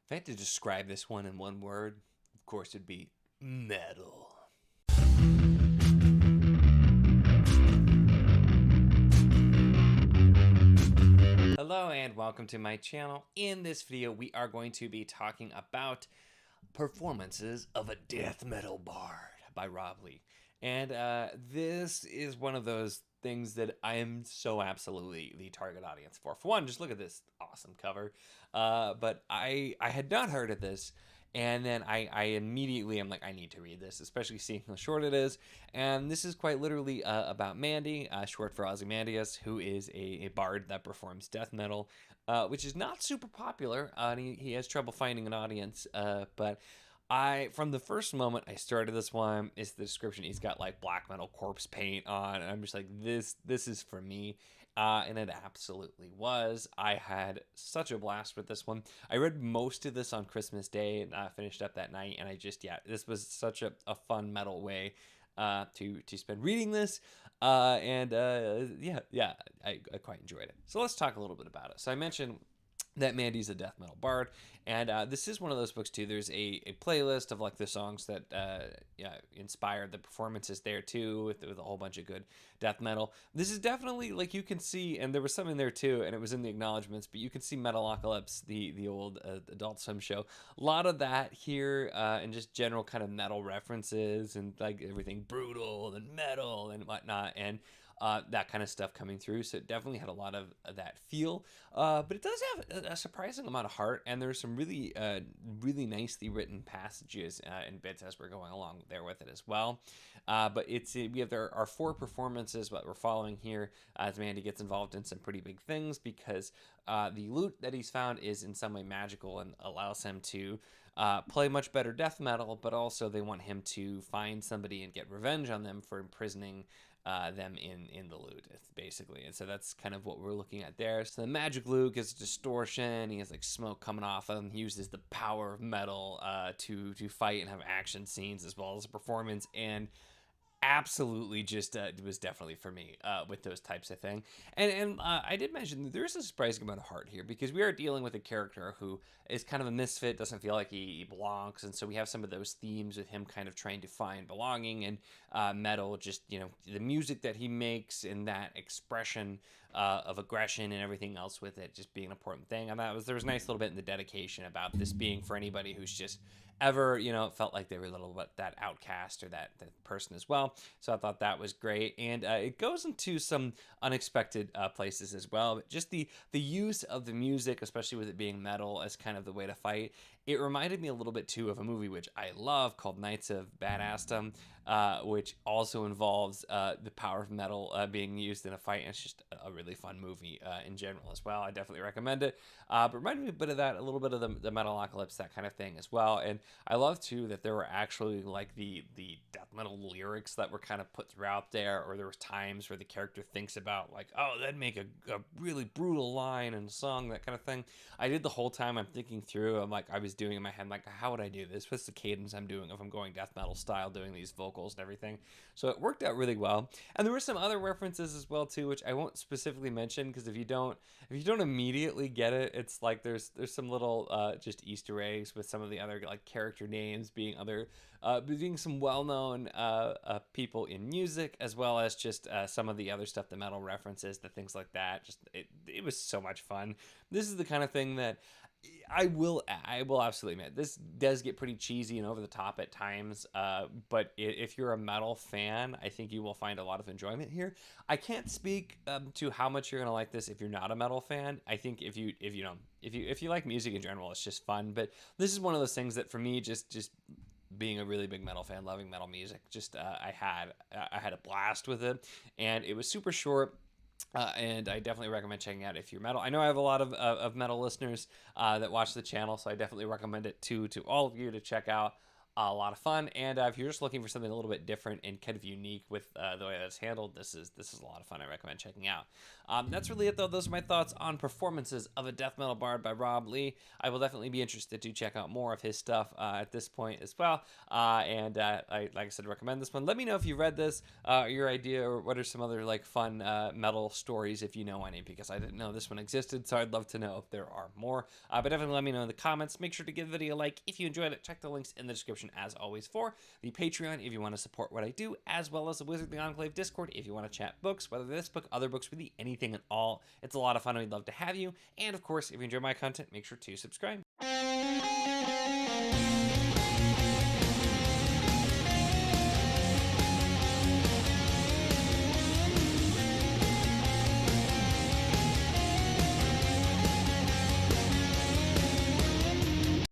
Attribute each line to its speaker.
Speaker 1: If I had to describe this one in one word, of course it'd be metal. Hello and welcome to my channel. In this video, we are going to be talking about performances of a death metal bard by Rob Leigh. And this is one of those things that I am so absolutely the target audience for. For one, just look at this awesome cover. But I had not heard of this. And then I immediately am like, I need to read this, especially seeing how short it is. And this is quite literally about Mandy, short for Ozymandias, who is a bard that performs death metal, which is not super popular. And he has trouble finding an audience. But from the first moment I started this one, is the description. He's got like black metal corpse paint on, and I'm just like, this is for me. And it absolutely was. I had such a blast with this one. I read most of this on Christmas Day and finished up that night. And this was such a fun metal way to spend reading this. I quite enjoyed it. So let's talk a little bit about it. So I mentioned that Mandy's a death metal bard, and this is one of those books too. There's a playlist of like the songs that inspired the performances there too, with a whole bunch of good death metal. This is definitely, like, you can see, and there was some in there too, and it was in the acknowledgments, but you can see Metalocalypse, the old Adult Swim show. A lot of that here, and just general kind of metal references and like everything brutal and metal and whatnot, and that kind of stuff coming through. So it definitely had a lot of that feel, but it does have a surprising amount of heart, and there's some really nicely written passages and bits as we're going along there with it as well. But there are 4 performances what we're following here as Mandy gets involved in some pretty big things, because the loot that he's found is in some way magical and allows him to play much better death metal, but also they want him to find somebody and get revenge on them for imprisoning them in the loot, basically. And so that's kind of what we're looking at there. So the magic loot gets distortion. He has like smoke coming off of him. He uses the power of metal to fight and have action scenes as well as a performance. And absolutely just it was definitely for me with those types of thing. And I did mention that there's a surprising amount of heart here, because we are dealing with a character who is kind of a misfit, doesn't feel like he belongs, and so we have some of those themes with him kind of trying to find belonging. And metal, just, the music that he makes and that expression of aggression and everything else with it just being an important thing. And there was a nice little bit in the dedication about this being for anybody who's just ever, felt like they were a little bit that outcast or that person as well. So I thought that was great. And it goes into some unexpected places as well. But just the use of the music, especially with it being metal, as kind of the way to fight. It reminded me a little bit too of a movie which I love called Knights of Badassdom, which also involves the power of metal being used in a fight. And it's just a really fun movie in general as well. I definitely recommend it. But reminded me a bit of that, a little bit of the Metalocalypse, that kind of thing as well. And I love too that there were actually like the death metal lyrics that were kind of put throughout there, or there was times where the character thinks about like, oh, that'd make a really brutal line in a song, that kind of thing. I did the whole time I'm thinking through, I was doing in my head, like, how would I do this? What's the cadence I'm doing if I'm going death metal style, doing these vocals and everything? So it worked out really well. And there were some other references as well too, which I won't specifically mention, because if you don't immediately get it, it's like there's some little just Easter eggs with some of the other like character names being some well-known people in music, as well as just some of the other stuff, the metal references, the things like that. Just it was so much fun. This is the kind of thing that I will absolutely admit, this does get pretty cheesy and over the top at times, but if you're a metal fan, I think you will find a lot of enjoyment here. I can't speak to how much you're gonna like this if you're not a metal fan. I think if you like music in general, it's just fun. But this is one of those things that for me, just being a really big metal fan, loving metal music, just I had a blast with it, and it was super short. And I definitely recommend checking out if you're metal. I know I have a lot of metal listeners that watch the channel, so I definitely recommend it to all of you to check out. a lot of fun. And if you're just looking for something a little bit different and kind of unique with the way that it's handled, this is a lot of fun. I recommend checking out. That's really it, though. Those are my thoughts on Performances of a Death Metal Bard by Rob Leigh. I will definitely be interested to check out more of his stuff at this point as well. Like I said, recommend this one. Let me know if you read this, your idea, or what are some other like fun metal stories if you know any, because I didn't know this one existed, so I'd love to know if there are more. But definitely let me know in the comments. Make sure to give the video a like if you enjoyed it. Check the links in the description as always for the Patreon if you want to support what I do, as well as the Wizard of the Enclave Discord if you want to chat books, whether this book, other books, really anything at all. It's a lot of fun and we'd love to have you. And of course, if you enjoy my content, make sure to subscribe.